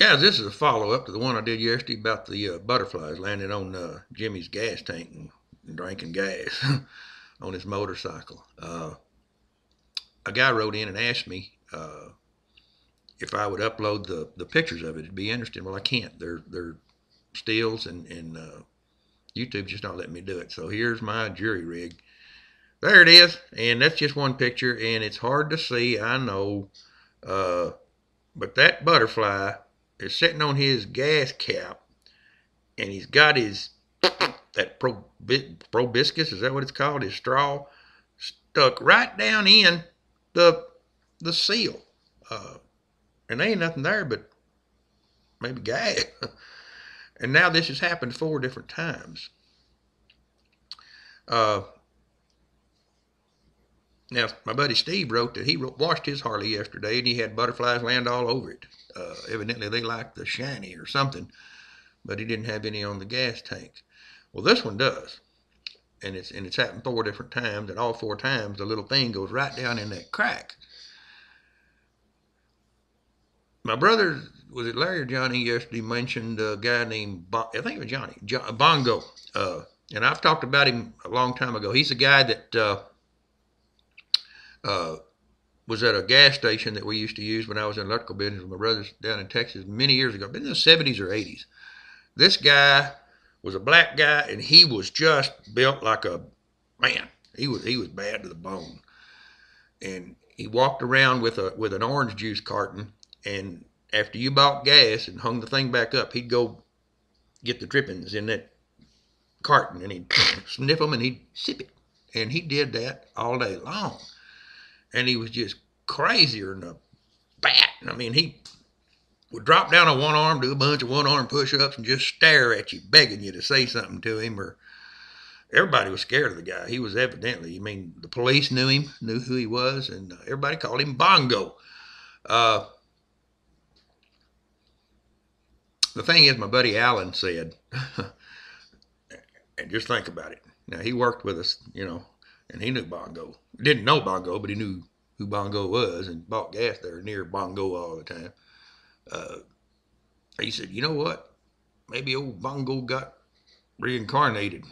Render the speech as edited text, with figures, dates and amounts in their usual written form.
Guys, this is a follow-up to the one I did yesterday about the butterflies landing on Jimmy's gas tank and drinking gas on his motorcycle. A guy wrote in and asked me if I would upload the pictures of it. It'd be interesting. Well, I can't. They're stills, and YouTube's just not letting me do it. So here's my jury rig. There it is, and that's just one picture, and it's hard to see, I know, but that butterfly is sitting on his gas cap, and he's got his that proboscis, is that what it's called? His straw stuck right down in the the seal, uh, and there ain't nothing there but maybe gas. And now this has happened 4 different times. Uh, Now my buddy Steve wrote that he washed his Harley yesterday and he had butterflies land all over it. Evidently they liked the shiny or something, but he didn't have any on the gas tank. Well, this one does, and it's happened 4 different times, and all 4 times the little thing goes right down in that crack. My brother, was it Larry or Johnny yesterday, mentioned a guy named I think it was Johnny Bongo, and I've talked about him a long time ago. He's a guy that uh, was at a gas station that we used to use when I was in electrical business with my brothers down in Texas many years ago, been in the 70s or 80s. This guy was a black guy, and he was just built like a man. He was bad to the bone, and he walked around with an orange juice carton. And after you bought gas and hung the thing back up, he'd go get the drippings in that carton, and he'd sniff them and he'd sip it, and he did that all day long. And he was just crazier than a bat. I mean, he would drop down on one arm, do a bunch of one-arm push-ups, and just stare at you, begging you to say something to him. Or everybody was scared of the guy. He was evidently, I mean, the police knew him, knew who he was, and everybody called him Bongo. Uh, the thing is, my buddy Alan said, and just think about it. Now, he worked with us, and he knew Bongo. Didn't know Bongo, but he knew who Bongo was and bought gas there near Bongo all the time. Uh, he said, you know what? Maybe old Bongo got reincarnated.